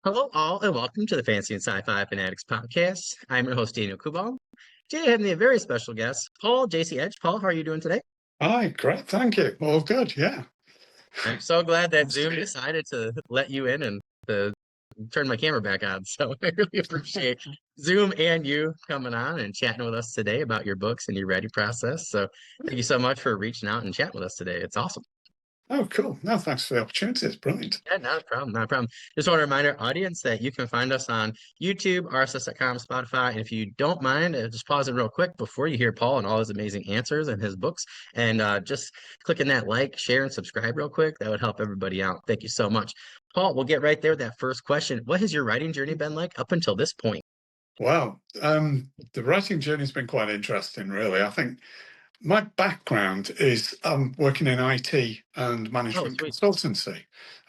Hello, all, and welcome to the Fancy and Sci-Fi Fanatics podcast. I'm your host, Daniel Coolbaugh. Today, I have me a very special guest, Paul JCEdge. Paul, how are you doing today? Hi, great. Thank you. All good. Yeah. I'm so glad that Nice to Zoom be decided to let you in and to turn my camera back on. So I really appreciate Zoom and you coming on and chatting with us today about your books and your writing process. So thank you so much for reaching out and chatting with us today. It's awesome. Oh, cool. No, thanks for the opportunity. It's brilliant. Yeah, not a problem, not a problem. Just want to remind our audience that you can find us on YouTube, RSS.com, Spotify. And if you don't mind, just pause it real quick before you hear Paul and all his amazing answers and his books. And just clicking that like, share, and subscribe real quick. That would help everybody out. Thank you so much. Paul, we'll get right there with that first question. What has your writing journey been like up until this point? Wow. The writing journey's been quite interesting, really. I think my background is working in IT and Oh, management sweet. consultancy.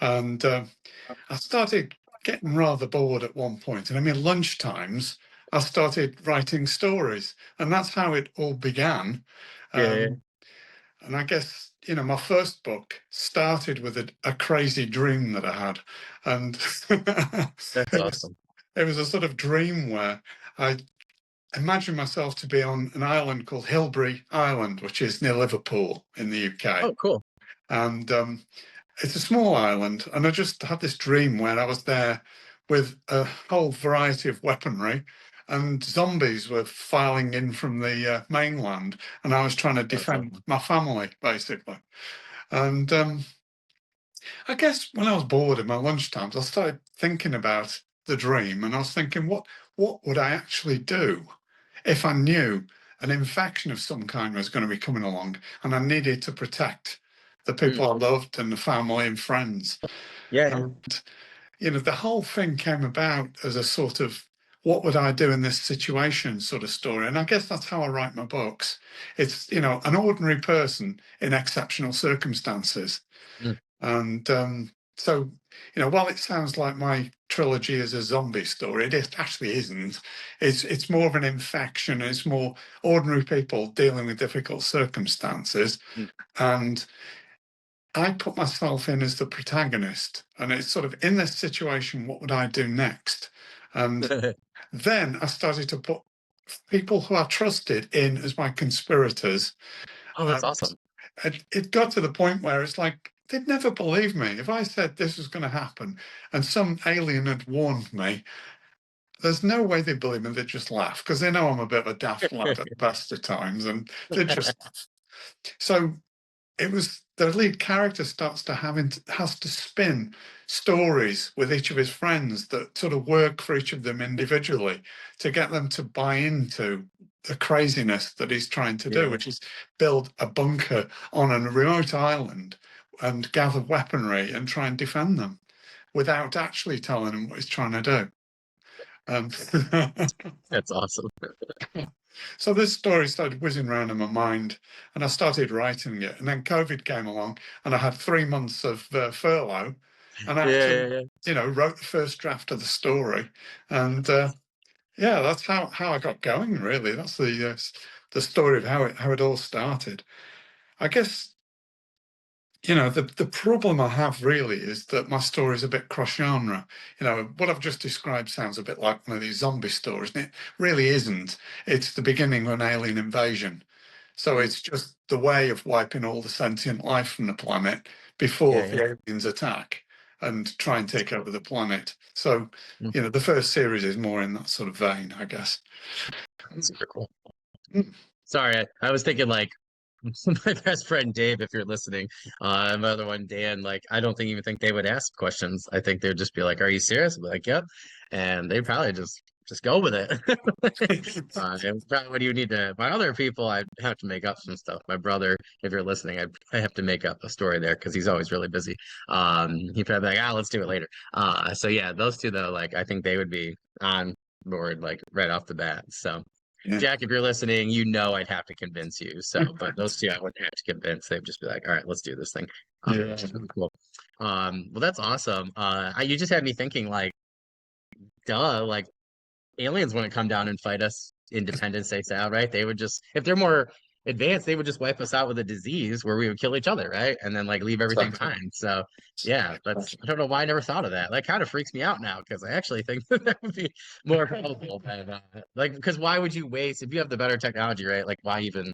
And I started getting rather bored at one point. And I mean, lunch times, I started writing stories. And that's how it all began. Yeah, Um, And I guess, my first book started with a crazy dream that I had. And that's it was, awesome. it was a sort of dream where I imagined myself to be on an island called Hilbre Island, which is near Liverpool in the UK. Oh, cool. And it's a small island. And I just had this dream where I was there with a whole variety of weaponry, and zombies were filing in from the mainland, and I was trying to That's defend awesome. my family, basically. And I guess when I was bored at my lunchtimes, I started thinking about the dream, and I was thinking, what would I actually do if I knew an infection of some kind was going to be coming along, and I needed to protect the Mm, people I loved and the family and friends. yeah, yeah. And the whole thing came about as a sort of what would I do in this situation sort of story. And I guess that's how I write my books. It's, an ordinary person in exceptional circumstances. Mm. And so, while it sounds like my trilogy is a zombie story, it actually isn't. It's more of an infection. It's more ordinary people dealing with difficult circumstances. Mm. And I put myself in as the protagonist, and it's sort of in this situation, what would I do next? And then I started to put people who I trusted in as my conspirators. Oh, that's And awesome. it got to the point where it's like, they'd never believe me. If I said this was going to happen and some alien had warned me, there's no way they'd believe me. They'd just laugh because they know I'm a bit of a daft lad at the best of times, and they'd just laugh. So it was the lead character starts to has to spin stories with each of his friends that sort of work for each of them individually to get them to buy into the craziness that he's trying to do, Yeah. which is build a bunker on a remote island and gather weaponry and try and defend them without actually telling them what he's trying to do. Um, That's awesome. So this story started whizzing around in my mind, and I started writing it. And then COVID came along, and I had 3 months of furlough, and I Yeah, actually, yeah, yeah. wrote the first draft of the story. And yeah, that's how I got going. Really, that's the story of how it all started. I guess the problem I have really is that my story is a bit cross genre. What I've just described sounds a bit like one of these zombie stories, and it really isn't. It's the beginning of an alien invasion. So Mm. it's just the way of wiping all the sentient life from the planet before Yeah, yeah. the aliens attack and try and take over the planet. So, Mm. the first series is more in that sort of vein, I guess. That's super cool. Mm. Sorry, I was thinking like my best friend Dave, if you're listening, my other one Dan, like I don't think even think they would ask questions. I think they'd just be like, "Are you serious?" I'd be like, "Yep," and they'd probably just go with it. And probably what do you need to? My other people, I have to make up some stuff. My brother, if you're listening, I have to make up a story there because he's always really busy. He'd probably be like, "Ah, let's do it later." So yeah, those two though, like I think they would be on board like right off the bat. So. Yeah. Jack, if you're listening, you know I'd have to convince you. So, but those two I wouldn't have to convince. They'd just be like, all right, let's do this thing. Yeah. Cool. Well, that's awesome. You just had me thinking like, duh, like aliens wouldn't come down and fight us Independence Day style, right? They would just, if they're more advanced, they would just wipe us out with a disease where we would kill each other, right? And then like leave everything fine. So yeah, that's I don't know why I never thought of that. That kind of freaks me out now because I actually think that would be more helpful than like because why would you waste if you have the better technology, right? Like why even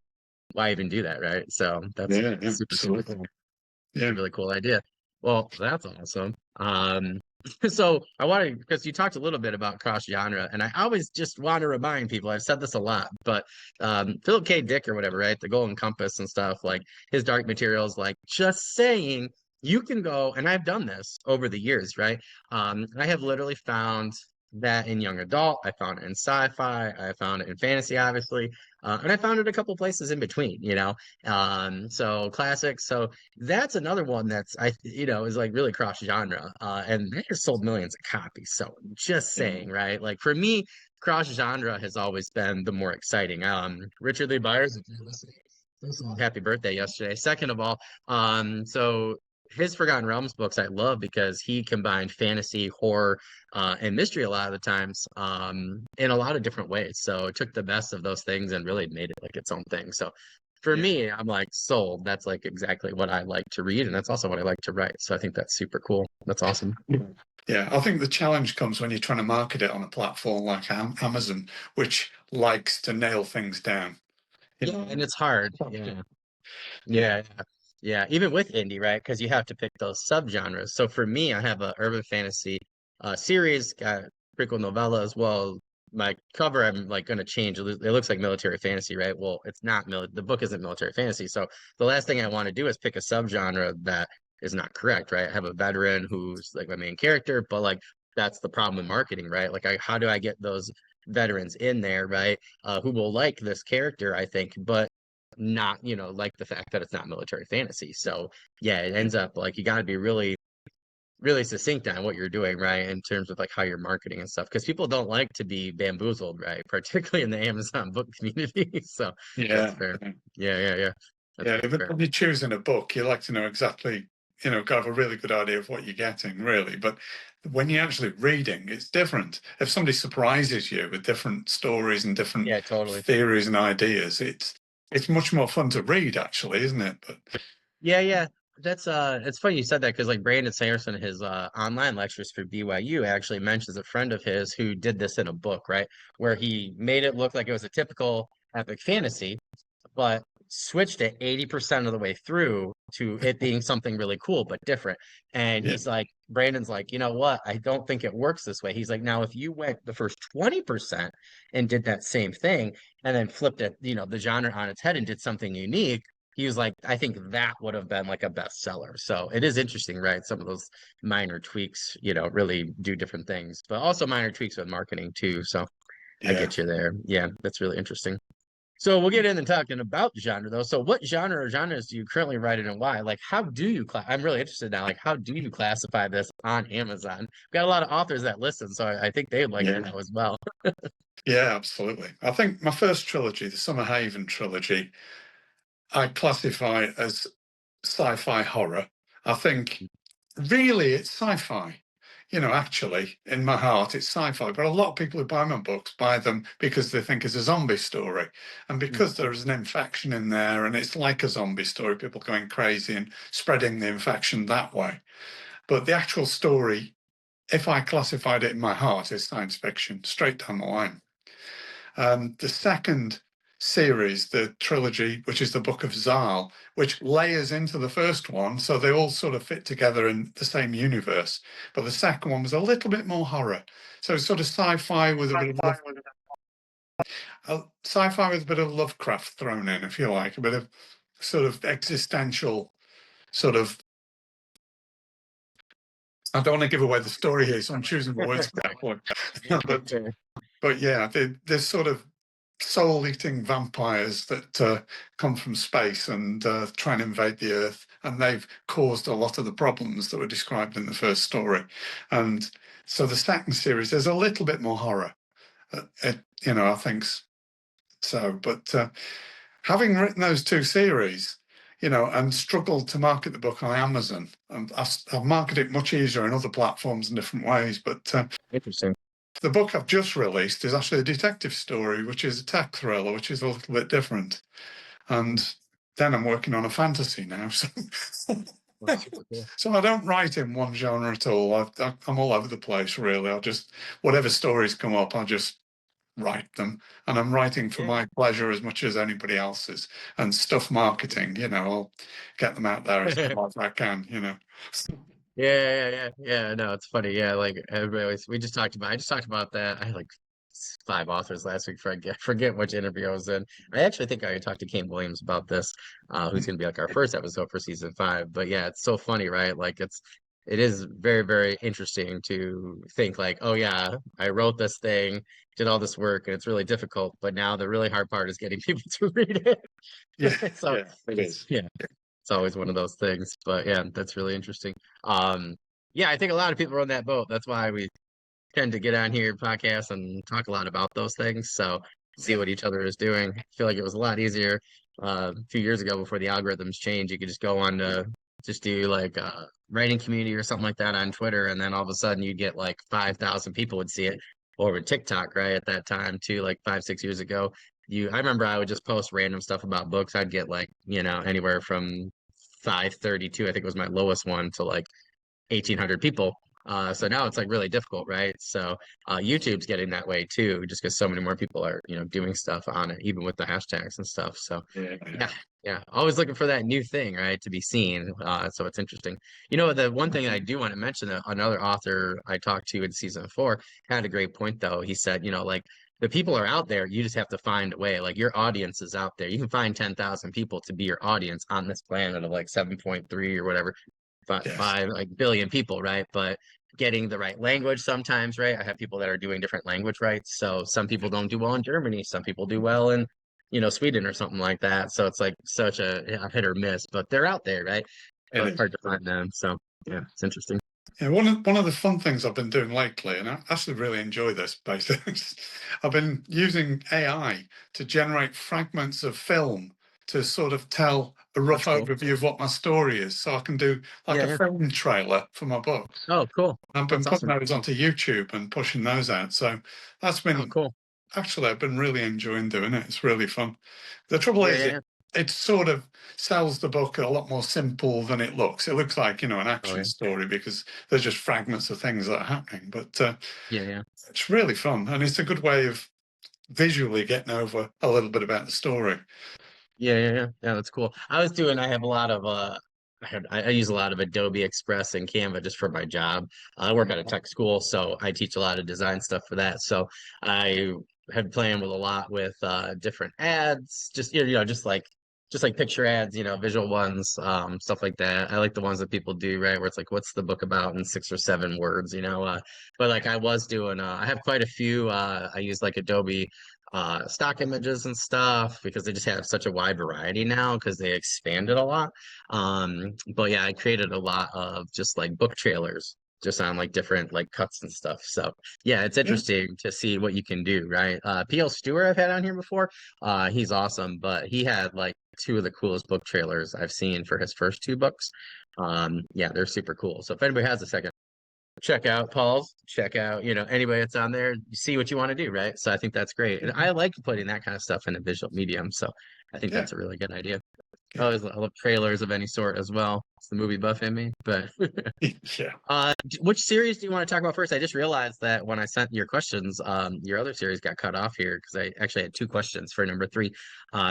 do that, right? So that's Yeah, yeah, super absolutely. cool. It's a Yeah. really cool idea. Well, that's awesome. So I wanted because you talked a little bit about cross genre, and I always just want to remind people, I've said this a lot, but Philip K. Dick or whatever, right? The Golden Compass and stuff, like his Dark Materials, like just saying you can go, and I've done this over the years, right? I have literally found that in young adult, I found it in sci-fi, I found it in fantasy, obviously, and I found it a couple places in between, you know. So classics. So that's another one that's is like really cross genre. And they just sold millions of copies. So just saying, Yeah. right? Like for me, cross genre has always been the more exciting. Richard Lee Byers, if you're listening, first of all, happy birthday yesterday. Second of all, so his Forgotten Realms books I love because he combined fantasy, horror, and mystery a lot of the times in a lot of different ways. So it took the best of those things and really made it like its own thing. So for Yeah. me, I'm like sold. That's like exactly what I like to read, and that's also what I like to write. So I think that's super cool. That's awesome. Yeah, I think the challenge comes when you're trying to market it on a platform like Amazon, which likes to nail things down. You Yeah, know, and it's hard. Yeah. yeah, Yeah, yeah, yeah. Even with indie, right? Because you have to pick those subgenres. So for me, I have a urban fantasy series, got prequel novella as well. My cover, I'm like going to change. It looks like military fantasy, right? Well, it's not. The book isn't military fantasy. So the last thing I want to do is pick a subgenre that is not correct, right? I have a veteran who's like my main character, but like that's the problem with marketing, right? Like, how do I get those veterans in there, right? Who will like this character, I think, but not like the fact that it's not military fantasy. So yeah, it yeah, ends up like you got to be really succinct on what you're doing, right, in terms of like how you're marketing and stuff, because people don't like to be bamboozled, right, particularly in the Amazon book community. So that's yeah, fair. yeah. Yeah, that's Yeah, very but fair. when you're choosing a book, you like to know exactly, have a really good idea of what you're getting, really. But when you're actually reading, it's different. If somebody surprises you with different stories and different Yeah, totally. theories and ideas, it's much more fun to read, actually, isn't it? But Yeah, that's it's funny you said that because like Brandon Sanderson, his online lectures for BYU actually mentions a friend of his who did this in a book, right, where he made it look like it was a typical epic fantasy, but switched it 80% of the way through to it being something really cool but different. And yeah, he's like, Brandon's like, you know what? I don't think it works this way. He's like, now if you went the first 20% and did that same thing and then flipped it, the genre on its head and did something unique, he was like, I think that would have been like a bestseller. So it is interesting, right? Some of those minor tweaks, really do different things, but also minor tweaks with marketing too. So I yeah. get you there. Yeah, that's really interesting. So we'll get in and talking about genre though. So what genre or genres do you currently write in and why? Like how do you I'm really interested now. Like how do you classify this on Amazon? We've got a lot of authors that listen, so I think they would like to Yeah. know as well. Yeah, absolutely. I think my first trilogy, the Summer Haven trilogy, I classify as sci-fi horror. I think really it's sci-fi. Actually, in my heart, it's sci-fi. But a lot of people who buy my books buy them because they think it's a zombie story. And Mm. because there is an infection in there and it's like a zombie story, people going crazy and spreading the infection that way. But the actual story, if I classified it in my heart, is science fiction, straight down the line. The second series, the trilogy, which is the Book of Zal, which layers into the first one, so they all sort of fit together in the same universe. But the second one was a little bit more horror, so it's sort of sci-fi with a bit of sci-fi with a bit of Lovecraft thrown in, if you like, a bit of sort of existential sort of. I don't want to give away the story here, so I'm choosing my words carefully. but But yeah, they're sort of soul-eating vampires that come from space and try and invade the Earth, and they've caused a lot of the problems that were described in the first story. And so the second series, there's a little bit more horror. I think so. But having written those two series, and struggled to market the book on Amazon, and I've marketed it much easier in other platforms in different ways, but Interesting. the book I've just released is actually a detective story, which is a tech thriller, which is a little bit different. and then I'm working on a fantasy now. So, That's super cool. so I don't write in one genre at all. I'm all over the place, really. I'll just, whatever stories come up, I'll just write them. And I'm writing for Yeah. my pleasure as much as anybody else's. And stuff marketing, I'll get them out there as far as I can. Yeah. No, it's funny. Yeah, like everybody always, I just talked about that. I had like five authors last week. Forget which interview I was in. I actually think I talked to Kane Williams about this, who's going to be like our first episode for season 5. But yeah, it's so funny, right? Like it is very, very interesting to think like, oh yeah, I wrote this thing, did all this work, and it's really difficult. But now the really hard part is getting people to read it. Yeah, So yeah, it is. yeah, it's always one of those things. But yeah, that's really interesting. Um, yeah, I think a lot of people are on that boat. That's why we tend to get on here, podcast, and talk a lot about those things. So see Yeah, what each other is doing. I feel like it was a lot easier a few years ago before the algorithms changed. You could just go on to just do like writing community or something like that on Twitter, and then all of a sudden you'd get like 5,000 people would see it. Or with TikTok, right at that time too, like 5, 6 years ago. I remember I would just post random stuff about books. I'd get like, anywhere from 532, I think was my lowest one, to like 1,800 people. So now it's like really difficult, right? So YouTube's getting that way too, just because so many more people are, doing stuff on it, even with the hashtags and stuff. So yeah, yeah, yeah, always looking for that new thing, right, to be seen. So it's interesting. The one thing I do want to mention, that another author I talked to in season 4 had a great point though. He said, like the people are out there, you just have to find a way. Like your audience is out there. You can find 10,000 people to be your audience on this planet of like 7.3 or whatever yes, five like billion people, right? But getting the right language sometimes, right? I have people that are doing different language rights. So some people don't do well in Germany, some people do well in, Sweden or something like that. So it's like such a hit or miss, but they're out there, right? it But it's is. hard to find them. So yeah, it's interesting. Yeah, one of the fun things I've been doing lately, and I actually really enjoy this, basically, I've been using AI to generate fragments of film to sort of tell a rough That's cool. overview of what my story is, so I can do like Yeah, a yeah. film trailer for my books. Oh, cool. I've been That's putting awesome. those onto YouTube and pushing those out. So that's Oh, been cool. actually, I've been really enjoying doing it. It's really fun. The trouble Yeah, is, yeah, it yeah. it sort of sells the book a lot more simple than it looks. It looks like, an Oh, action yeah. story because there's just fragments of things that are happening. But Yeah, yeah. it's really fun, and it's a good way of visually getting over a little bit about the story. Yeah, that's cool. I have a lot of I use a lot of Adobe Express and Canva just for my job. I work at a tech school, so I teach a lot of design stuff for that. So I have playing with a lot with different ads, just just like picture ads, visual ones, stuff like that. I like the ones that people do, right? Where it's like, what's the book about in 6 or 7 words, but like I was doing I have quite a few I use like Adobe stock images and stuff because they just have such a wide variety now because they expanded a lot. But yeah, I created a lot of just like book trailers just on like different like cuts and stuff. So yeah, it's Yeah, interesting to see what you can do, right? PL Stewart I've had on here before. He's awesome, but he had like two of the coolest book trailers I've seen for his first 2 books. Yeah, they're super cool. So if anybody has a second, check out Paul's, check out, anybody that's on there, see what you want to do, right? So I think that's great. And I like putting that kind of stuff in a visual medium. So I think yeah, that's a really good idea. yeah, I love trailers of any sort as well. It's the movie buff in me. But yeah. which series do you want to talk about first? I just realized that when I sent your questions, your other series got cut off here because I actually had 2 questions for number 3.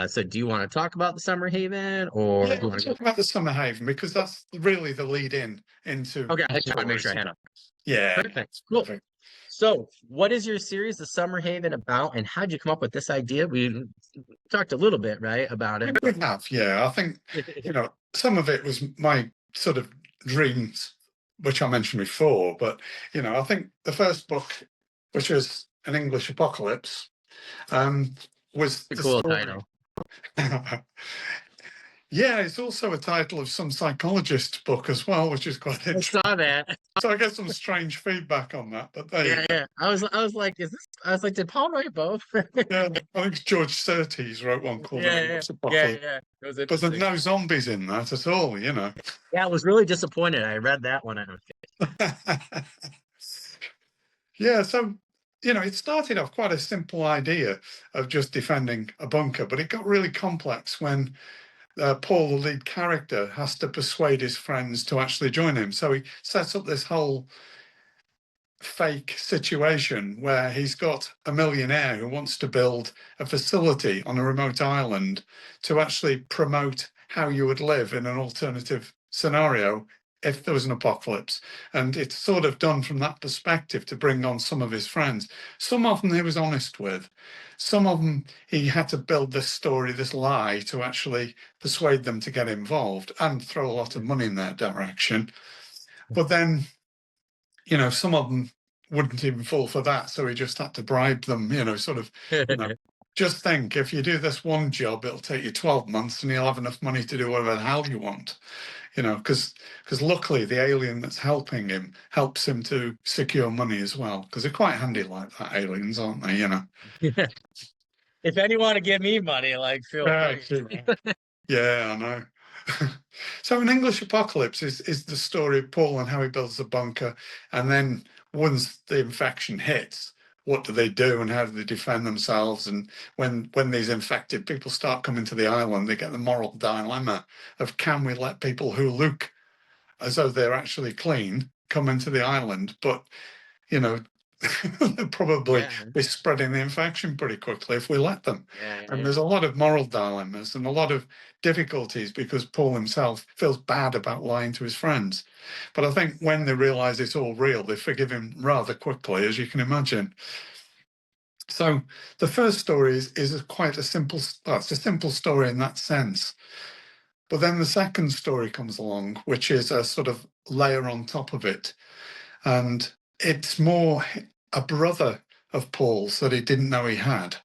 So do you want to talk about the Summer Haven or Yeah, do you want let's to go? talk about the Summer Haven because that's really the lead in into Okay, I the just want to make sure I stories. had it. Yeah, Perfect. Cool. perfect. So, what is your series, The Summer Haven, about, and how did you come up with this idea? We talked a little bit, right, about it, We but have, yeah. I think, some of it was my sort of dreams, which I mentioned before. But, I think the first book, which was An English Apocalypse, um, was it's a the cool story. title. Yeah, it's also a title of some psychologist book as well, which is quite I interesting. saw that. So I get some strange feedback on that, but there you Yeah, go. yeah. I was like, I was like, did Paul write both? Yeah, I think George Surtees wrote one called An Yeah. English Apocalypse. It was But there's interesting. no zombies in that at all. Yeah, I was really disappointed. I read that one. Yeah, so it started off quite a simple idea of just defending a bunker, but it got really complex when Paul, the lead character, has to persuade his friends to actually join him. So he sets up this whole fake situation where he's got a millionaire who wants to build a facility on a remote island to actually promote how you would live in an alternative scenario if there was an apocalypse. And it's sort of done from that perspective to bring on some of his friends. Some of them he was honest with. Some of them he had to build this story, this lie, to actually persuade them to get involved and throw a lot of money in their direction. But then some of them wouldn't even fall for that. So he just had to bribe them, sort of, just think if you do this one job, it'll take you 12 months and you'll have enough money to do whatever the hell you want, because luckily the alien that's helping him helps him to secure money as well, because they're quite handy like that, aliens, aren't they? If anyone want to give me money, like feel free. Yeah, I know. So an English Apocalypse is the story of Paul and how he builds a bunker. And then once the infection hits, what do they do and how do they defend themselves? And when these infected people start coming to the island, they get the moral dilemma of, can we let people who look as though they're actually clean come into the island? But, they'll probably be spreading the infection pretty quickly if we let them. And there's a lot of moral dilemmas and a lot of difficulties because Paul himself feels bad about lying to his friends. But I think when they realise it's all real, they forgive him rather quickly, as you can imagine. So the first story is quite a simple, it's a simple story in that sense. But then the second story comes along, which is a sort of layer on top of it. And it's more a brother of Paul's that he didn't know he had,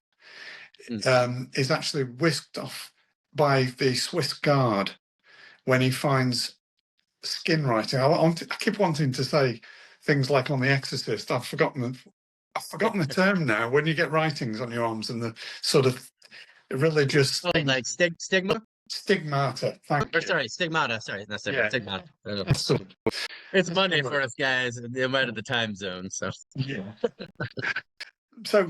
is actually whisked off by the Swiss Guard when he finds skin writing. I keep wanting to say things like on The Exorcist. I've forgotten the term now. When you get writings on your arms and the sort of religious thing, like stigma. Stigmata. Sorry, stigmata. Sorry, that's stigmata. It's Monday for us guys. I'm out of the time zone, so yeah. So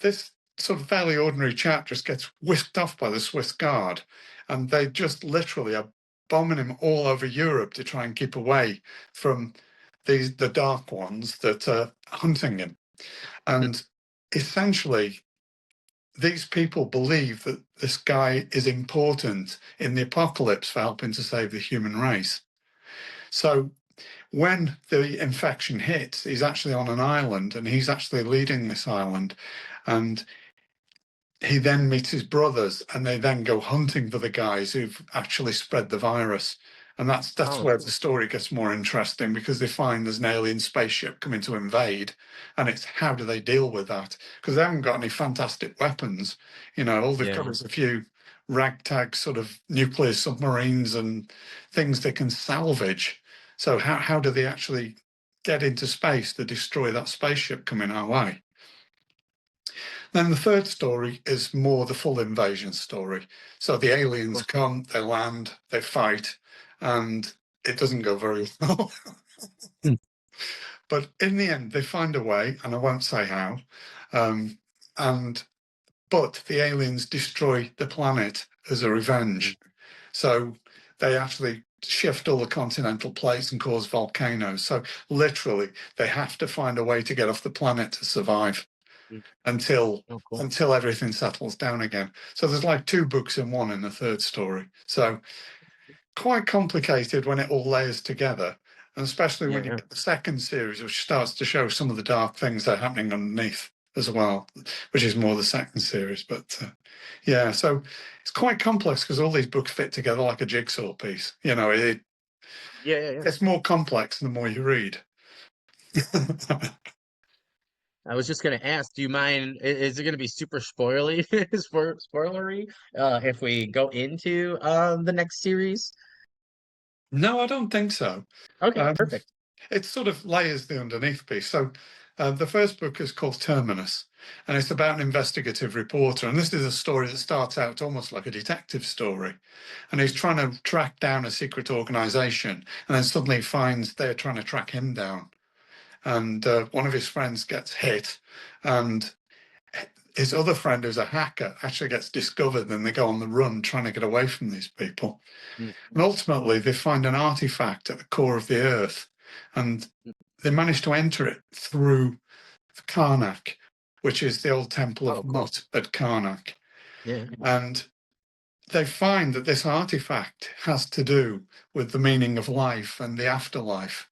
this sort of fairly ordinary chap just gets whisked off by the Swiss Guard, and they just literally are bombing him all over Europe to try and keep away from the dark ones that are hunting him. And essentially, these people believe that this guy is important in the apocalypse for helping to save the human race. So when the infection hits, he's actually on an island and he's actually leading this island. And he then meets his brothers and they then go hunting for the guys who've actually spread the virus. And that's where the story gets more interesting, because they find there's an alien spaceship coming to invade, and it's how do they deal with that? Because they haven't got any fantastic weapons. All they've got is a few ragtag sort of nuclear submarines and things they can salvage. So how do they actually get into space to destroy that spaceship coming our way? Then the third story is more the full invasion story. So the aliens come, they land, they fight, and it doesn't go very well. But in the end, they find a way, and I won't say how. But the aliens destroy the planet as a revenge. So they actually shift all the continental plates and cause volcanoes. So literally, they have to find a way to get off the planet to survive until everything settles down again. So there's like two books in one in the third story. So quite complicated when it all layers together, and especially when you get the second series, which starts to show some of the dark things that are happening underneath as well, which is more the second series. But so it's quite complex because all these books fit together like a jigsaw piece. It's more complex the more you read. I was just gonna ask, do you mind? Is it gonna be super spoilery if we go into the next series? No, I don't think so. Okay, perfect. It sort of layers the underneath piece. So the first book is called Terminus, and it's about an investigative reporter. And this is a story that starts out almost like a detective story. And he's trying to track down a secret organization, and then suddenly finds they're trying to track him down. and one of his friends gets hit, and his other friend, who's a hacker, actually gets discovered, and they go on the run trying to get away from these people. Mm. And ultimately, they find an artifact at the core of the earth, and they manage to enter it through Karnak, which is the old temple of Oh, cool. Mut at Karnak. Yeah. And they find that this artifact has to do with the meaning of life and the afterlife.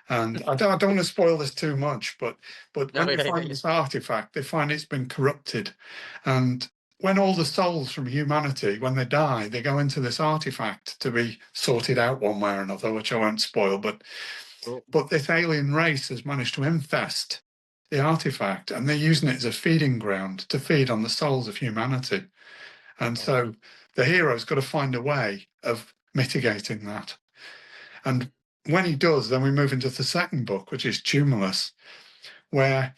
And I don't want to spoil this too much, but No, when they find this artifact, they find it's been corrupted. And when all the souls from humanity, when they die, they go into this artifact to be sorted out one way or another, which I won't spoil. But cool. this alien race has managed to infest the artifact, and they're using it as a feeding ground to feed on the souls of humanity. And so the hero's got to find a way of mitigating that. And when he does, then we move into the second book, which is Tumulus, where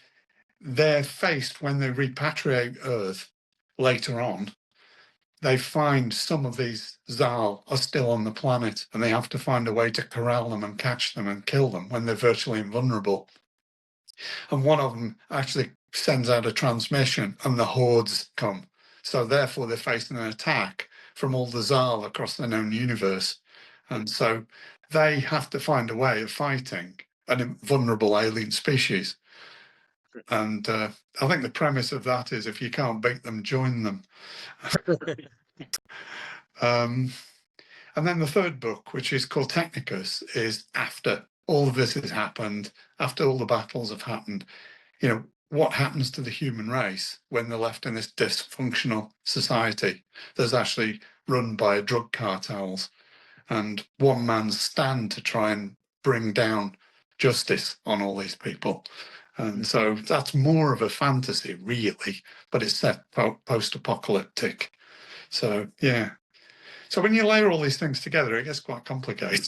they're faced, when they repatriate Earth later on, they find some of these Zal are still on the planet, and they have to find a way to corral them and catch them and kill them when they're virtually invulnerable. And one of them actually sends out a transmission, and the hordes come. So therefore, they're facing an attack from all the Zal across the known universe. And so they have to find a way of fighting an invulnerable alien species. And I think the premise of that is, if you can't beat them, join them. And then the third book, which is called Technicus, is after all of this has happened, after all the battles have happened, what happens to the human race when they're left in this dysfunctional society that's actually run by drug cartels, and one man's stand to try and bring down justice on all these people. And so that's more of a fantasy, really, but it's set post-apocalyptic. So, yeah. So when you layer all these things together, it gets quite complicated.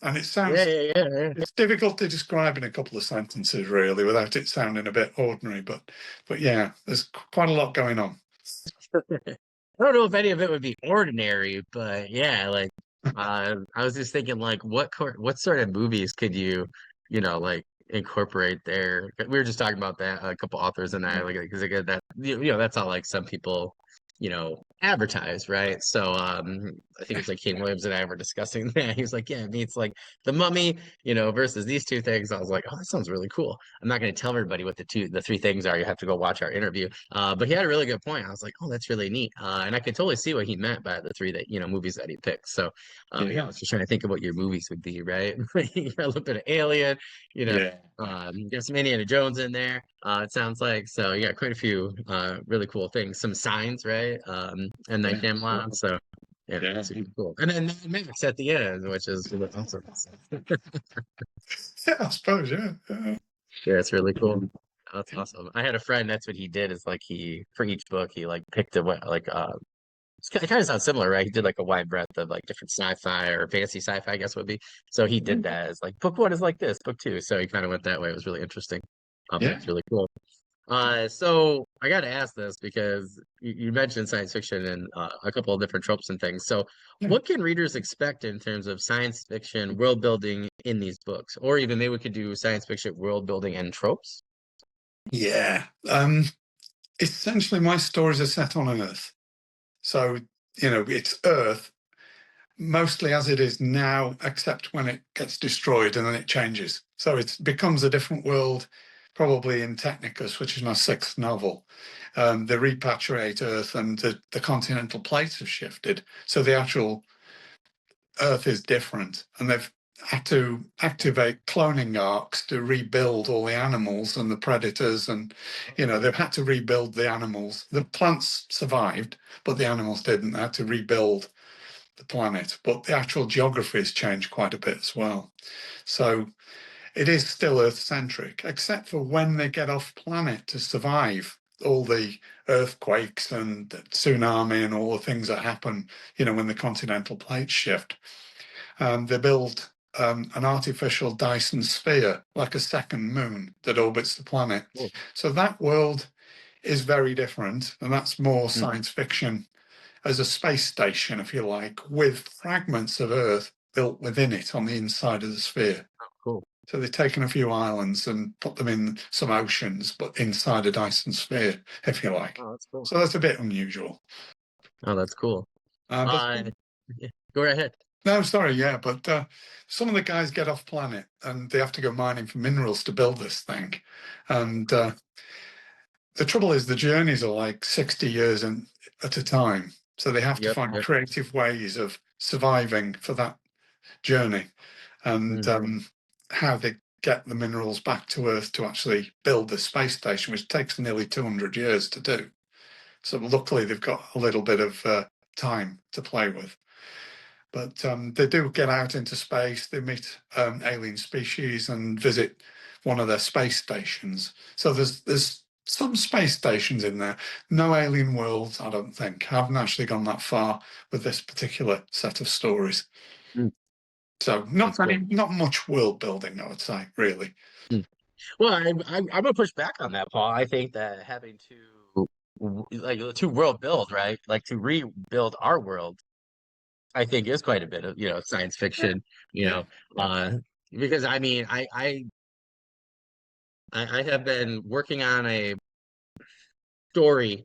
And it sounds, it's difficult to describe in a couple of sentences, really, without it sounding a bit ordinary. But yeah, there's quite a lot going on. I don't know if any of it would be ordinary, but yeah, like I was just thinking, like, what sort of movies could you, like incorporate there? We were just talking about that, a couple authors and I, like, because again, that that's how like some people, advertise, right? So I think it's like King Williams and I were discussing that. He was like, yeah, it's like The Mummy, versus these two things. I was like, oh, that sounds really cool. I'm not going to tell everybody what the three things are. You have to go watch our interview. But he had a really good point. I was like, oh, that's really neat. And I could totally see what he meant by the three that, movies that he picked. So yeah, I was just trying to think of what your movies would be, right? You got a little bit of Alien, you got some Indiana Jones in there. It sounds like. So you got quite a few really cool things. Some Signs, right? And Night Shyamalan. So yeah, super cool. And then Mad Max at the end, which is also Yeah, I suppose, yeah. yeah, it's really cool. That's awesome. I had a friend, that's what he did, is like he for each book he like picked it kind of sounds similar, right? He did like a wide breadth of like different sci-fi or fantasy sci-fi, I guess would be. So he did that as like book one is like this, book two. So he kind of went that way. It was really interesting. Yeah. It's really cool. So I got to ask this because you mentioned science fiction and a couple of different tropes and things. So, what can readers expect in terms of science fiction world building in these books, or even maybe we could do science fiction world building and tropes? Yeah. Essentially, my stories are set on Earth. So, it's Earth mostly as it is now, except when it gets destroyed and then it changes. So it becomes a different world, probably in Technicus, which is my sixth novel. They repatriate Earth, and the continental plates have shifted. So the actual Earth is different, and they've had to activate cloning arcs to rebuild all the animals and the predators, and they've had to rebuild the animals. The plants survived, but the animals didn't. They had to rebuild the planet, but the actual geography has changed quite a bit as well. So it is still Earth-centric, except for when they get off planet to survive all the earthquakes and tsunami and all the things that happen, when the continental plates shift. They build an artificial Dyson sphere, like a second moon that orbits the planet. Cool. So that world is very different, and that's more science fiction as a space station, if you like, with fragments of Earth built within it on the inside of the sphere. Cool. So they've taken a few islands and put them in some oceans, but inside a Dyson sphere, if you like. Oh, that's cool. So that's a bit unusual. Oh, that's cool. But Yeah, go right ahead. no, sorry, yeah, but some of the guys get off planet and they have to go mining for minerals to build this thing. And the trouble is the journeys are like 60 years at a time. So they have to Yep, find yep. creative ways of surviving for that journey and Hmm. how they get the minerals back to Earth to actually build the space station, which takes nearly 200 years to do. So luckily they've got a little bit of time to play with. But they do get out into space. They meet alien species and visit one of their space stations. So there's some space stations in there. No alien worlds, I don't think. I haven't actually gone that far with this particular set of stories. Mm, So that's cool. not much world building, I would say, really. Mm. Well, I'm gonna push back on that, Paul. I think that having to like to world build, right? Like to rebuild our world, I think is quite a bit of, science Yeah, fiction, you yeah, know, uh, because I mean, I have been working on a story,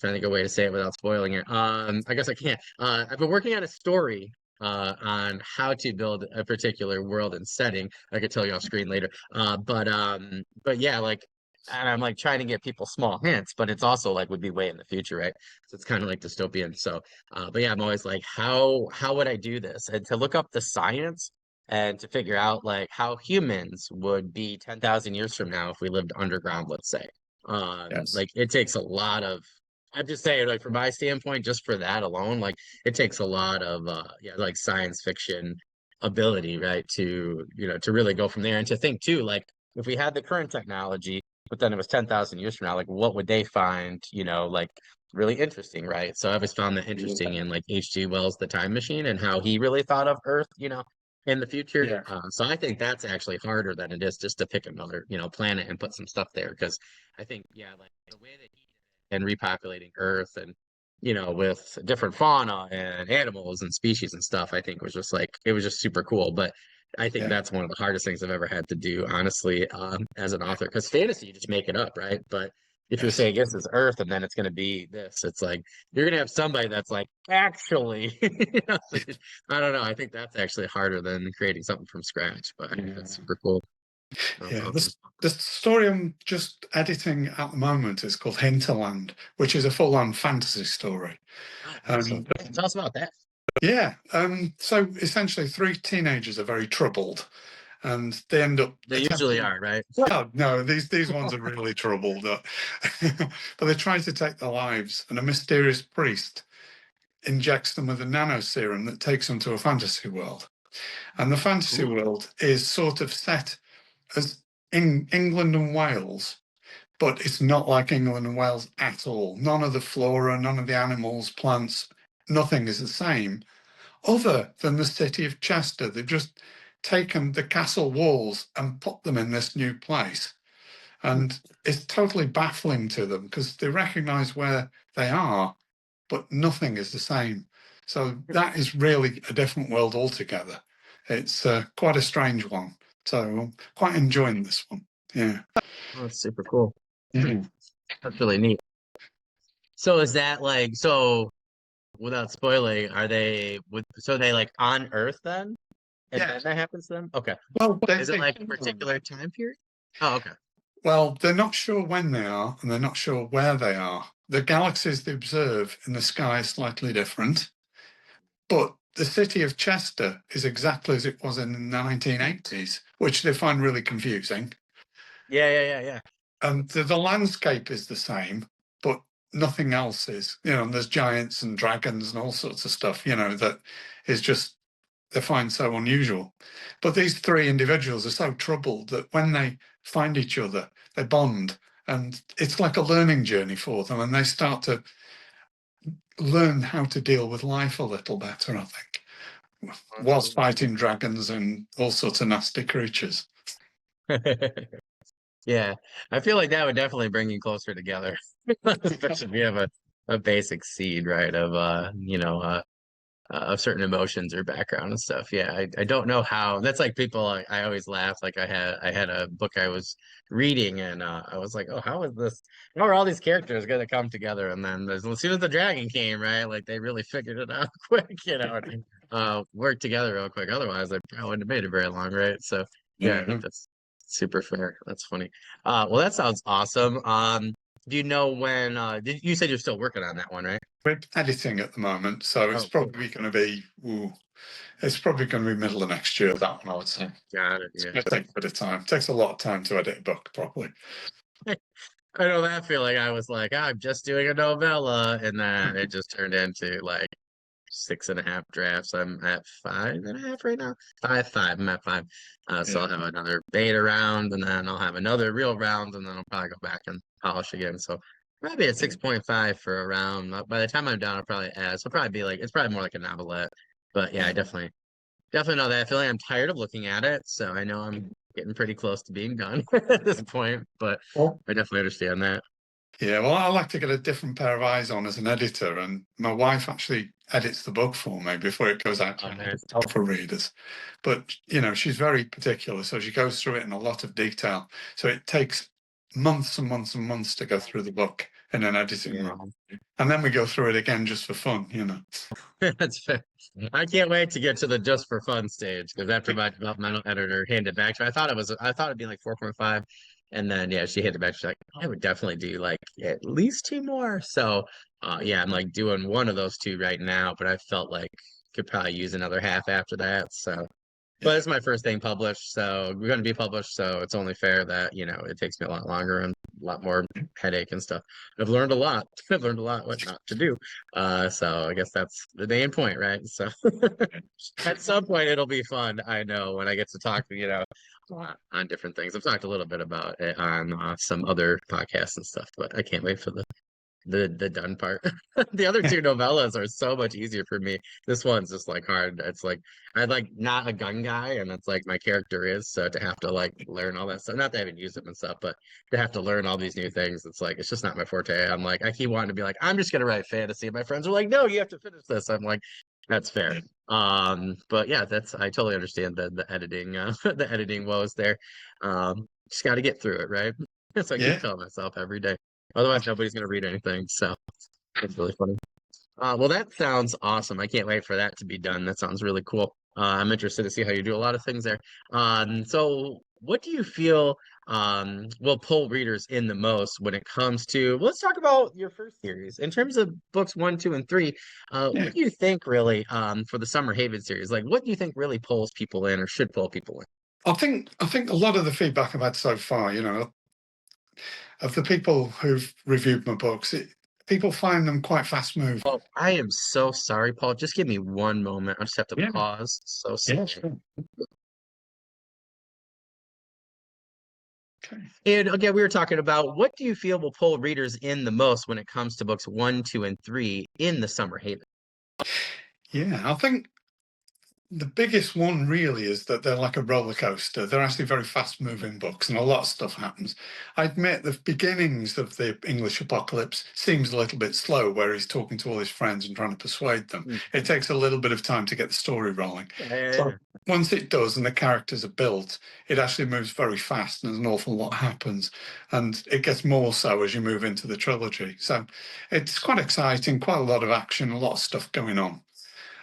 trying to think of a way to say it without spoiling it. I guess I can't. I've been working on a story on how to build a particular world and setting. I could tell you off screen later. But yeah, like, and I'm like trying to get people small hints, but it's also like would be way in the future, right? So it's kind of like dystopian. So, but yeah, I'm always like, how would I do this? And to look up the science and to figure out like how humans would be 10,000 years from now if we lived underground, let's say. yes, Like it takes a lot of I'm just saying, like from my standpoint, just for that alone, like it takes a lot of yeah, like science fiction ability, right? To really go from there and to think too, like if we had the current technology, but then it was 10,000 years from now, like what would they find, like really interesting, right? So I always found that interesting in like H.G. Wells' The Time Machine and how he really thought of Earth, in the future. yeah, So I think that's actually harder than it is just to pick another, planet and put some stuff there. Because I think, yeah, like the way that he and repopulating Earth and with different fauna and animals and species and stuff, I think was just like it was just super cool. But I think yeah, that's one of the hardest things I've ever had to do, honestly, as an author. Because fantasy, you just make it up, right? But if you're yes. saying yes, it's Earth, and then it's going to be this, it's like you're going to have somebody that's like, actually, I don't know. I think that's actually harder than creating something from scratch. But I think that's Yeah. super cool. That's Yeah, awesome. the story I'm just editing at the moment is called Hinterland, which is a full-on fantasy story. Oh, awesome. And Yeah, tell us about that. yeah, so essentially, three teenagers are very troubled, and they end up They usually attempting. are, right? Well, no, these ones are really troubled, but they try to take their lives, and a mysterious priest injects them with a nano serum that takes them to a fantasy world. And the fantasy Cool. world is sort of set as in England and Wales, but it's not like England and Wales at all. None of the flora, none of the animals, plants, nothing is the same, other than the city of Chester. They've just taken the castle walls and put them in this new place. And it's totally baffling to them because they recognize where they are, but nothing is the same. So that is really a different world altogether. It's quite a strange one. So I'm quite enjoying this one. Yeah. Oh, that's super cool. Yeah. That's really neat. So is that like so without spoiling, are they like on Earth then? And then Yes. that happens to them? Okay. Well, Is it like a particular time period? Oh, okay. well, they're not sure when they are, and they're not sure where they are. The galaxies they observe in the sky is slightly different, but the city of Chester is exactly as it was in the 1980s, which they find really confusing. Yeah, yeah, yeah, yeah. And the landscape is the same, but nothing else is. And there's giants and dragons and all sorts of stuff, that is just they find so unusual. But these three individuals are so troubled that when they find each other, they bond. And it's like a learning journey for them. And they start to learn how to deal with life a little better, I think, That's whilst cool. fighting dragons and all sorts of nasty creatures. Yeah. I feel like that would definitely bring you closer together. Especially if you have a basic seed, right? Of of certain emotions or background and stuff. Yeah, I don't know how. That's like people. I always laugh. Like I had a book I was reading, and I was like, oh, how is this? How are all these characters going to come together? And then as soon as the dragon came, right, like they really figured it out quick, and worked together real quick. Otherwise, I probably wouldn't have made it very long, right? So yeah, I think Yeah. that's super fair. That's funny. Well, that sounds awesome. Do you know when? You said you're still working on that one, right? We're editing at the moment, so it's Oh, cool. probably going to be. It's probably going to be middle of next year. That one, I would say. Got it. It's Yeah. going to take a bit of time. It takes a lot of time to edit a book properly. I know that feeling. I was like, I'm just doing a novella, and then it just turned into like 6.5 drafts. I'm at 5.5 right now. Five. I'm at 5. So Yeah. I'll have another beta round, and then I'll have another real round, and then I'll probably go back and polish again. So probably at 6.5 for a round. By the time I'm done, I'll probably add. So it'll probably be like it's probably more like a novelette. But yeah, I Yeah. definitely know that feeling. I'm tired of looking at it, so I know I'm getting pretty close to being done at this point. But Well, I definitely understand that. yeah, well, I like to get a different pair of eyes on as an editor, and my wife actually edits the book for me before it goes out Oh, to nice. alpha readers. But she's very particular, so she goes through it in a lot of detail. So it takes months and months and months to go through the book in an editing Yeah. room, and then we go through it again just for fun. That's fair. I can't wait to get to the just for fun stage because after my developmental editor handed back to me, I thought it'd be like 4.5. And then yeah, she handed back. She's like, I would definitely do like at least two more. So yeah, I'm like doing one of those two right now, but I felt like could probably use another half after that. So but Yeah. it's my first thing published, so we're going to be published. So it's only fair that, it takes me a lot longer and a lot more headache and stuff. I've learned a lot. I've learned a lot what not to do. So I guess that's the main point, right? So at some point it'll be fun. I know when I get to talk, on different things. I've talked a little bit about it on some other podcasts and stuff, but I can't wait for the done part. The other two novellas are so much easier for me. This one's just like hard. It's like I'm like not a gun guy, and it's like my character is, so to have to like learn all that stuff. Not that I haven't used them and stuff, but to have to learn all these new things, it's like it's just not my forte. I'm like I keep wanting to be like I'm just gonna write fantasy, and my friends are like, no, you have to finish this. I'm like, that's fair. But yeah, that's I totally understand the editing the editing woes there. Just got to get through it, right? So I keep Yeah. telling myself every day. Otherwise, nobody's gonna read anything. So it's really funny. Well, that sounds awesome. I can't wait for that to be done. That sounds really cool. I'm interested to see how you do a lot of things there. So what do you feel will pull readers in the most when it comes to, let's talk about your first series. In terms of books 1, 2, and 3, Yeah. what do you think really for the Summer Haven series? Like what do you think really pulls people in or should pull people in? I think a lot of the feedback I've had so far, of the people who've reviewed my books, people find them quite fast moving. Oh, I am so sorry, Paul. Just give me one moment. I just have to Yeah. pause. So Yeah. sorry. Sure. Okay. And again, we were talking about what do you feel will pull readers in the most when it comes to books 1, 2, and 3 in the Summer Haven? Yeah. I think the biggest one really is that they're like a roller coaster. They're actually very fast moving books and a lot of stuff happens. I admit the beginnings of the English apocalypse seems a little bit slow where he's talking to all his friends and trying to persuade them. Mm. It takes a little bit of time to get the story rolling. Yeah. So once it does and the characters are built, it actually moves very fast and there's an awful lot happens. And it gets more so as you move into the trilogy. So it's quite exciting, quite a lot of action, a lot of stuff going on.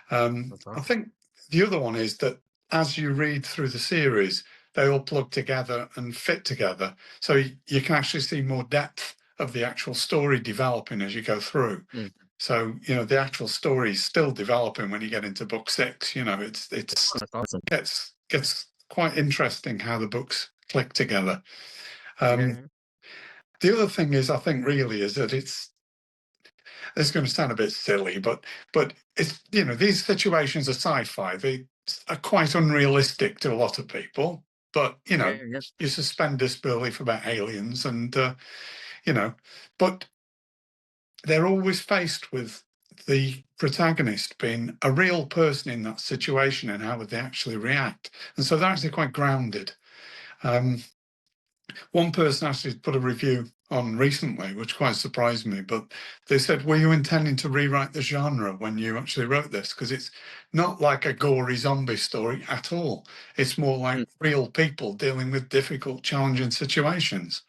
That's I awesome. think the other one is that as you read through the series, they all plug together and fit together. So you can actually see more depth of the actual story developing as you go through. Mm. So, the actual story is still developing when you get into book 6. It's That's awesome. gets quite interesting how the books click together. Yeah. The other thing is, I think, really, is that it's going to sound a bit silly, but it's these situations are sci-fi. They are quite unrealistic to a lot of people. But Yeah. Yeah. you suspend disbelief about aliens, and but they're always faced with the protagonist being a real person in that situation and how would they actually react. And so they're actually quite grounded. Um, One person actually put a review on recently, which quite surprised me. But they said, were you intending to rewrite the genre when you actually wrote this? Because it's not like a gory zombie story at all. It's more like real people dealing with difficult, challenging situations.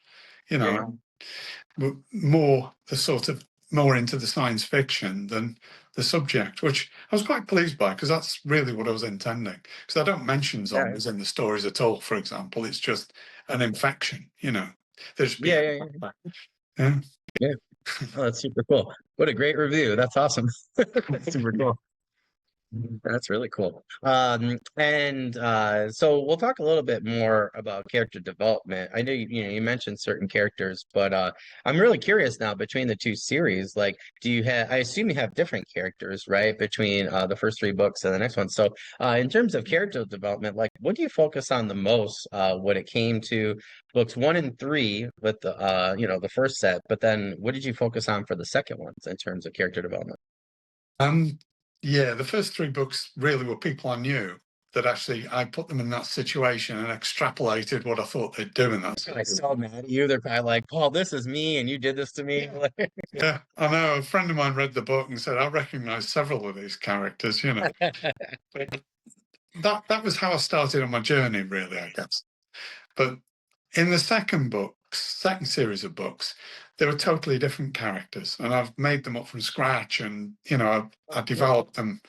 You know, more the sort of more into the science fiction than the subject, which I was quite pleased by because that's really what I was intending. Because I don't mention Yeah. zombies in the stories at all, for example. It's just an infection, you know. They just Yeah, become yeah, yeah. yeah. Oh, that's super cool. What a great review. That's awesome. That's super cool. That's really cool. And so we'll talk a little bit more about character development. I know you mentioned certain characters, but I'm really curious now between the two series. Like, do you have? I assume you have different characters, right, between the first three books and the next one. So, in terms of character development, like, what do you focus on the most when it came to books one and three with the the first set, but then what did you focus on for the second ones in terms of character development? Um, yeah, the first three books really were people I knew that actually I put them in that situation and extrapolated what I thought they'd do in that They're like situation. so mad at you. They're probably like, Paul, this is me, and you did this to me. Yeah, I know. A friend of mine read the book and said, I recognize several of these characters, you know. But that was how I started on my journey, really, I guess. But in the second series of books, they were totally different characters, and I've made them up from scratch, and you know, I developed them.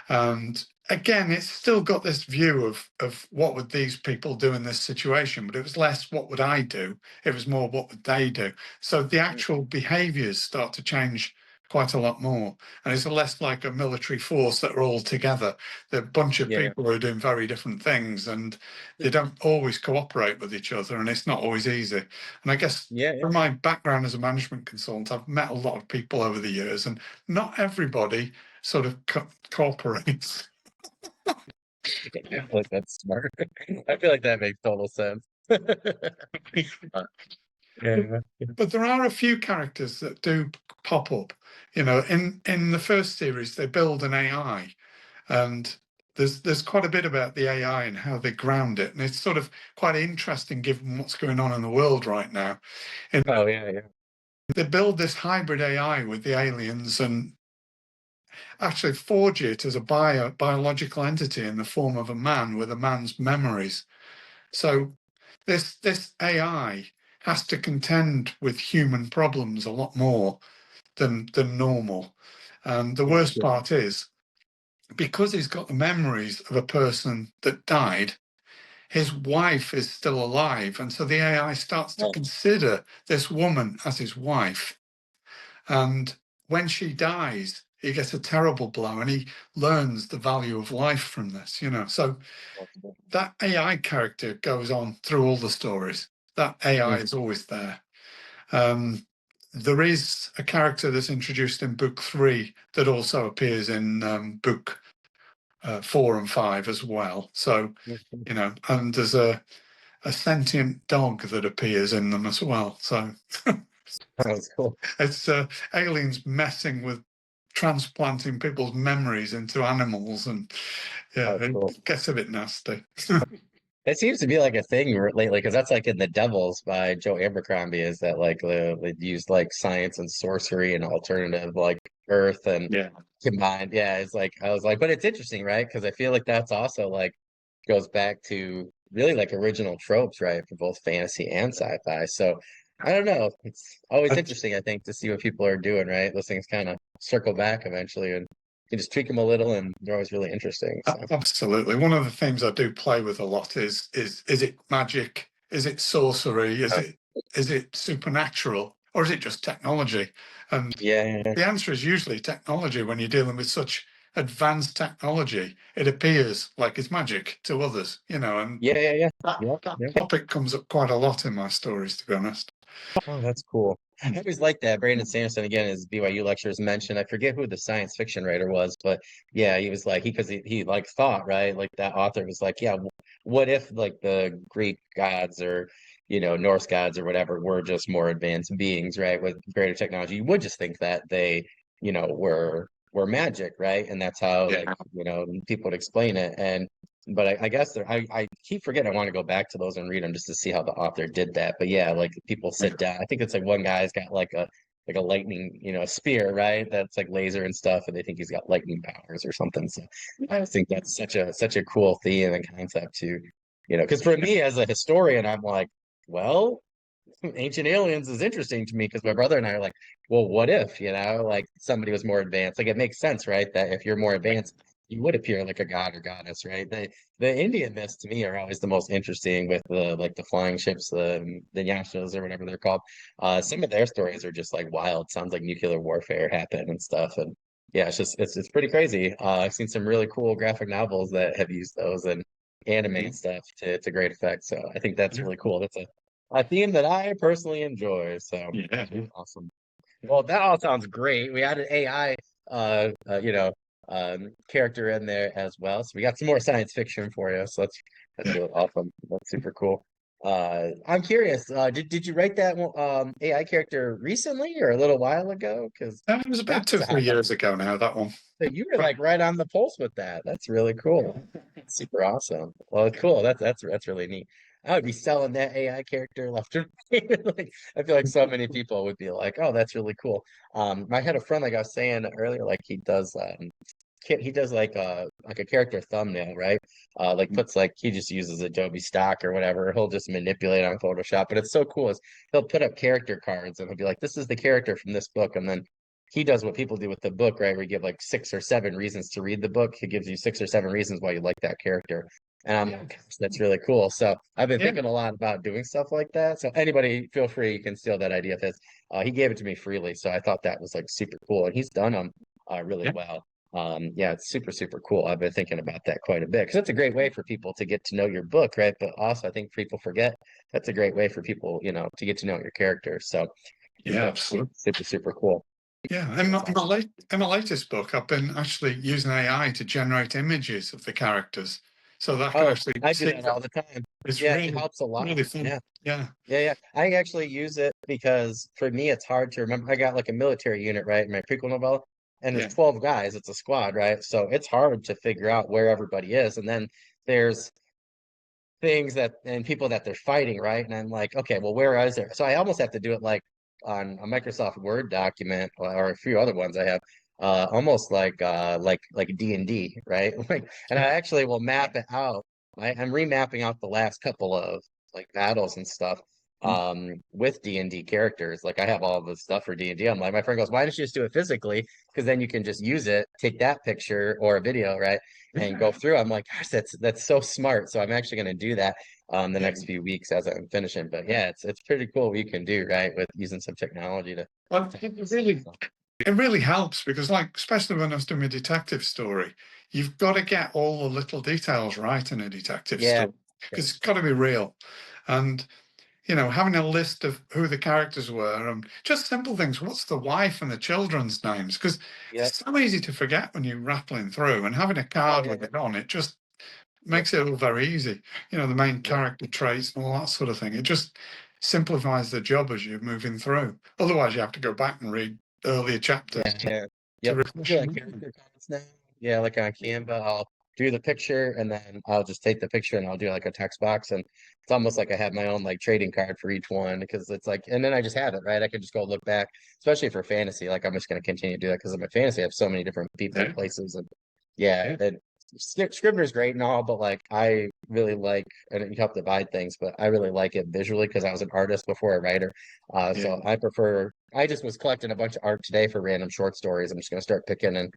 And again, it's still got this view of what would these people do in this situation, but it was less what would I do. It was more what would they do. So the actual behaviours start to change quite a lot more, and it's less like a military force that are all together. They're a bunch of Yeah, people who are doing very different things, and they don't always cooperate with each other, and it's not always easy. And I guess yeah, yeah. from my background as a management consultant, I've met a lot of people over the years, and not everybody sort of cooperates. I feel like that's smart. I feel like that makes total sense. Uh, yeah, But there are a few characters that do pop up. You know, in the first series, they build an AI, and there's quite a bit about the AI and how they ground it, and it's sort of quite interesting given what's going on in the world right now. And oh yeah, yeah. they build this hybrid AI with the aliens and actually forge it as a biological entity in the form of a man with a man's memories. So this AI has to contend with human problems a lot more than normal. And the worst part is because he's got the memories of a person that died, his wife is still alive. And so the AI starts to Oh, consider this woman as his wife. And when she dies, he gets a terrible blow and he learns the value of life from this, you know. So that AI character goes on through all the stories. That AI is always there. Um, there is a character that's introduced in book three that also appears in book four and five as well. So, you know, and there's a sentient dog that appears in them as well. So that's cool. it's aliens messing with transplanting people's memories into animals, and yeah, That's cool. it gets a bit nasty. It seems to be like a thing lately because that's like in The Devils by Joe Abercrombie is that like they use like science and sorcery and alternative like Earth and Yeah. combined. Yeah, it's like I was like, but it's interesting, right? Because I feel like that's also like goes back to really like original tropes, right, for both fantasy and sci-fi. So I don't know. It's always interesting, I think, to see what people are doing, right? Those things kind of circle back eventually and you just tweak them a little and they're always really interesting. So Absolutely. One of the themes I do play with a lot is it magic? Is it sorcery? Is it supernatural? Or is it just technology? And yeah, the answer is usually technology when you're dealing with such advanced technology. It appears like it's magic to others, you know, and yeah. that Yeah. topic comes up quite a lot in my stories, to be honest. Oh, that's cool. I always like that. Brandon Sanderson, again, his BYU lectures mentioned. I forget who the science fiction writer was, but yeah, he was like he like thought, right? Like that author was like, yeah, what if like the Greek gods or Norse gods or whatever were just more advanced beings, right? With greater technology. You would just think that they, were magic, right? And that's how like, Yeah. people would explain it. And but I guess I keep forgetting I want to go back to those and read them just to see how the author did that. But yeah, like people sit down. I think it's like one guy's got like a lightning, a spear, right? That's like laser and stuff, and they think he's got lightning powers or something. So I just think that's such a cool theme and concept to, because for me as a historian, I'm like, well, Ancient Aliens is interesting to me because my brother and I are like, well, what if, like somebody was more advanced? Like it makes sense, right? That if you're more advanced, you would appear like a god or goddess, right? The Indian myths to me are always the most interesting with the flying ships, the yashas or whatever they're called. Some of their stories are just like wild. Sounds like nuclear warfare happened and stuff. And yeah, it's pretty crazy. I've seen some really cool graphic novels that have used those and anime and stuff to great effect. So I think that's really cool. That's a theme that I personally enjoy. So Yeah. awesome. Well, that all sounds great. We added AI, character in there as well. So we got some more science fiction for you. So that's really awesome. That's super cool. I'm curious. Did you write that AI character recently or a little while ago? Because It was about 2 or 3 years ago now, that one. so you were like right on the pulse with that. That's really cool. Super awesome. Well, cool. That's really neat. I would be selling that AI character left and right. Like, I feel like so many people would be like, "Oh, that's really cool." I had a friend like I was saying earlier, like he does like a character thumbnail, right? Like puts like he just uses Adobe stock or whatever. He'll just manipulate on Photoshop, but it's so cool is he'll put up character cards and he'll be like, "This is the character from this book," and then he does what people do with the book, right? Where you give like 6 or 7 reasons to read the book. He gives you 6 or 7 reasons why you like that character. And I'm like, gosh, that's really cool. So I've been Yeah. thinking a lot about doing stuff like that. So anybody feel free, you can steal that idea of his. He gave it to me freely. So I thought that was like super cool. And he's done them really Yeah. well. Yeah, it's super, super cool. I've been thinking about that quite a bit because it's a great way for people to get to know your book, right? But also I think people forget that's a great way for people, to get to know your characters. So Yeah, that's absolutely. super, super cool. Yeah, That's awesome. in my latest book, I've been actually using AI to generate images of the characters, so that I can Oh, actually I do see that all them. the time. It's Yeah, it really, helps a lot. really fun. Yeah. Yeah, Yeah, yeah. I actually use it because for me it's hard to remember. I got like a military unit, right, in my prequel novella, and there's yeah, 12 guys, it's a squad, right? So it's hard to figure out where everybody is. And then there's things that and people that they're fighting, right? And I'm like, okay, well, where is there? So I almost have to do it like on a Microsoft Word document or a few other ones I have, almost like D&D, right? Like, and I actually will map it out. I'm remapping out the last couple of like battles and stuff mm, with D&D characters. Like I have all the stuff for D&D. I'm like, my friend goes, why don't you just do it physically? Because then you can just use it, take that picture or a video, right? And go yeah, through. I'm like, gosh, that's so smart. So I'm actually going to do that the yeah. next few weeks as I'm finishing. But yeah, it's pretty cool what you can do, right, with using some technology to. Well, it really helps because, like, especially when I was doing a detective story, you've got to get all the little details right in a detective Yeah, story because it's got to be real, and having a list of who the characters were and just simple things. What's the wife and the children's names? Because yeah, it's so easy to forget when you're rattling through, and having a oh card yeah, with it on it just yep, makes it all very easy. The main yep, character traits and all that sort of thing. It just simplifies the job as you're moving through. Otherwise, you have to go back and read earlier chapters yeah, to yep. I do refresh your like memory. character cards now. Yeah, like on Canva, I'll do the picture and then I'll just take the picture and I'll do like a text box and it's almost like I have my own like trading card for each one because it's like and then I just have it, right? I could just go look back, especially for fantasy. Like I'm just gonna continue to do that because in my fantasy I have so many different people, Yeah, places, and yeah, yeah, and Scrivener's great and all, but like I really like and you help divide things, but I really like it visually because I was an artist before a writer. yeah, So I prefer I just was collecting a bunch of art today for random short stories. I'm just gonna start picking and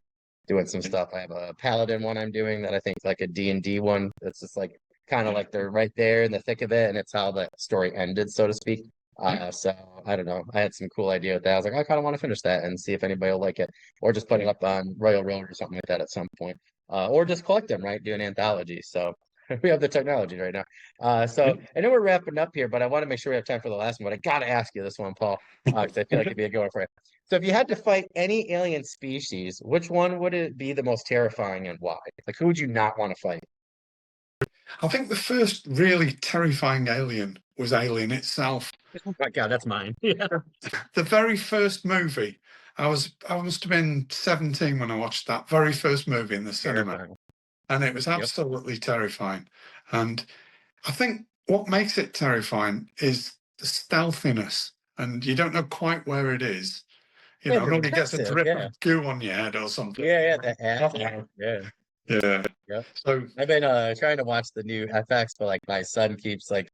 doing some yeah, stuff. I have a Paladin one I'm doing that I think is like a D&D one. It's just like kind of yeah, like they're right there in the thick of it, and it's how the story ended, so to speak. yeah, So I don't know. I had some cool idea with that. I was like, I kind of want to finish that and see if anybody will like it, or just put it yeah. up on Royal Road or something like that at some point, or just collect them, right? Do an anthology. So we have the technology right now. Yeah. So I know we're wrapping up here, but I want to make sure we have time for the last one. But I gotta ask you this one, Paul, because I feel like it'd be a good one for you. So if you had to fight any alien species, which one would it be the most terrifying and why? Like who would you not want to fight? I think the first really terrifying alien was Alien itself. Oh my God, that's mine. Yeah. The very first movie, I must have been 17 when I watched that very first movie in the cinema. Terrifying. and it was Yep. absolutely terrifying. And I think what makes it terrifying is the stealthiness, and you don't know quite where it is. You Yeah, know, it's nobody gets a impressive. drip Yeah. of goo on your head or something. Yeah, the acting. Yeah. Yeah. Yep. So, I've been trying to watch the new FX, but like my son keeps like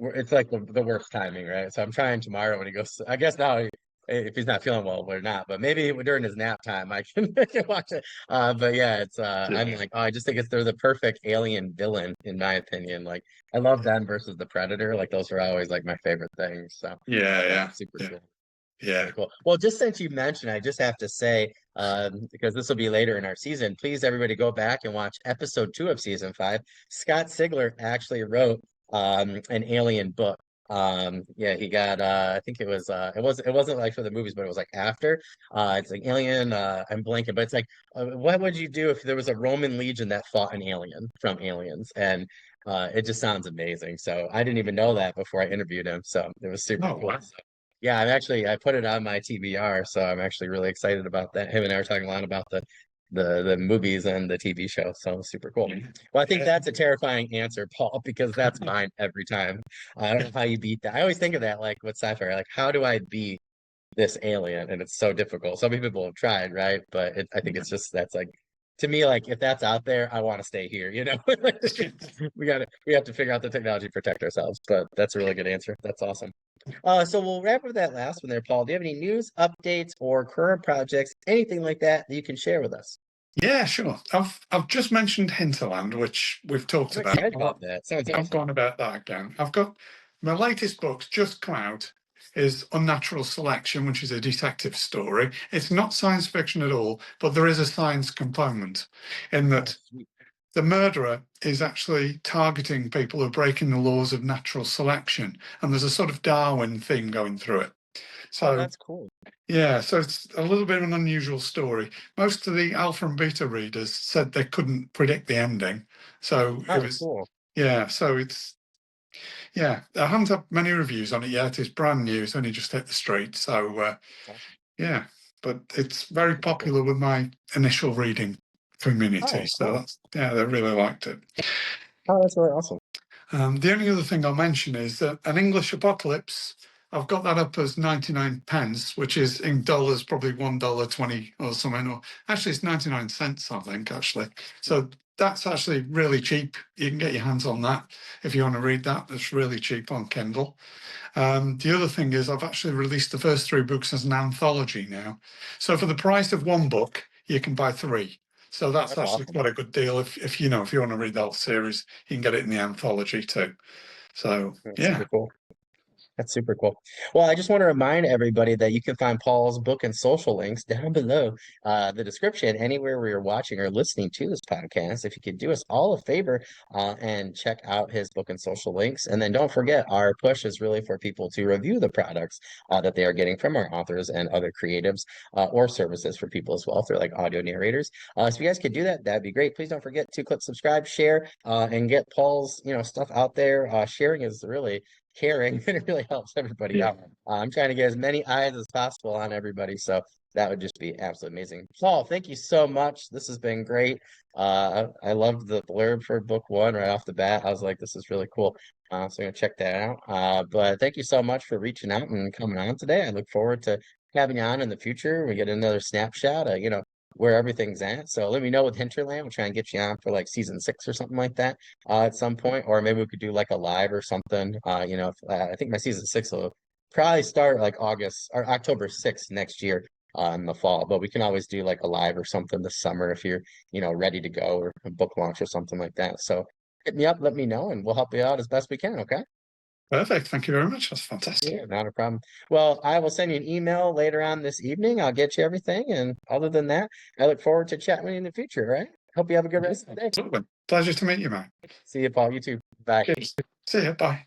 it's like the worst timing, right? So I'm trying tomorrow when he goes. I guess now if he's not feeling well, we're not. But maybe during his nap time, I can watch it. But yeah, it's I'm yeah. like, oh, I just think they're the perfect alien villain in my opinion. Like I love them versus the Predator. Like those are always like my favorite things. So Yeah, yeah, super yeah, cool. yeah. Very cool. Well, just since you mentioned, I just have to say, because this will be later in our season, please everybody go back and watch episode 2 of season 5. Scott Sigler actually wrote an alien book. Yeah, he got I think it wasn't like for the movies, but it was like after. It's like Alien, I'm blanking, but it's like what would you do if there was a Roman legion that fought an alien from Aliens? And it just sounds amazing. So I didn't even know that before I interviewed him. So it was super Oh, cool. wow. Yeah, I put it on my TBR, so I'm actually really excited about that. Him and I were talking a lot about the movies and the TV show, so super cool. Yeah. Well, I think Yeah. that's a terrifying answer, Paul, because that's mine every time. I don't know how you beat that. I always think of that like with sci-fi, like how do I beat this alien? And it's so difficult. So many people have tried, right? But I think it's just that's like to me, like if that's out there, I want to stay here, you know? We have to figure out the technology to protect ourselves. But that's a really good answer. That's awesome. So we'll wrap up that last one there, Paul. Do you have any news, updates, or current projects, anything like that that you can share with us? Yeah, sure. I've just mentioned Hinterland, which we've talked I'm about. excited about that. Sounds I've awesome. gone about that again. I've got my latest book's just come out is Unnatural Selection, which is a detective story. It's not science fiction at all, but there is a science component in Oh, that sweet. the murderer is actually targeting people who are breaking the laws of natural selection. And there's a sort of Darwin theme going through it. Oh, So that's cool. yeah, so it's a little bit of an unusual story. Most of the alpha and beta readers said they couldn't predict the ending. So it Oh, was, cool. yeah, so it's, yeah, I haven't had many reviews on it yet. It's brand new, it's only just hit the street. So Awesome. yeah, but it's very Super cool. popular with my initial reading community. Oh, So cool. that's, yeah, they really liked it. Oh, that's really awesome. The only other thing I'll mention is that An English Apocalypse, I've got that up as 99 pence, which is in dollars, probably $1.20 or something. Or actually, it's 99 cents, I think, actually. So that's actually really cheap. You can get your hands on that if you want to read that. It's really cheap on Kindle. The other thing is, I've actually released the first 3 books as an anthology now. So for the price of one book, you can buy 3. So that's That's actually awesome. quite a good deal. If you know, if you want to read the whole series, you can get it in the anthology too. So That's yeah, super cool. That's super cool. Well, I just want to remind everybody that you can find Paul's book and social links down below the description, anywhere where you're watching or listening to this podcast. If you could do us all a favor and check out his book and social links. And then don't forget, our push is really for people to review the products that they are getting from our authors and other creatives or services for people as well through like audio narrators. So if you guys could do that, that'd be great. Please don't forget to click subscribe, share, and get Paul's stuff out there. Sharing is really caring and it really helps everybody yeah, out. I'm trying to get as many eyes as possible on everybody, so that would just be absolutely amazing. Paul, thank you so much. This has been great. I loved the blurb for book 1 right off the bat. I was like, this is really cool. So I'm gonna check that out. But thank you so much for reaching out and coming on today. I look forward to having you on in the future. We get another snapshot of, where everything's at. So let me know with Hinterland. We'll try and get you on for like season 6 or something like that at some point, or maybe we could do like a live or something. I think my season 6 will probably start like August or October 6th next year in the fall, but we can always do like a live or something this summer if you're, ready to go or a book launch or something like that. So hit me up, let me know, and we'll help you out as best we can. Okay. perfect. Thank you very much. That's Yeah, fantastic. not a problem. Well, I will send you an email later on this evening. I'll get you everything. And other than that, I look forward to chatting with you in the future. All right. Hope you have a good rest of the day. Absolutely. Pleasure to meet you, man. See you, Paul. You too. Bye. Cheers. See you. Bye.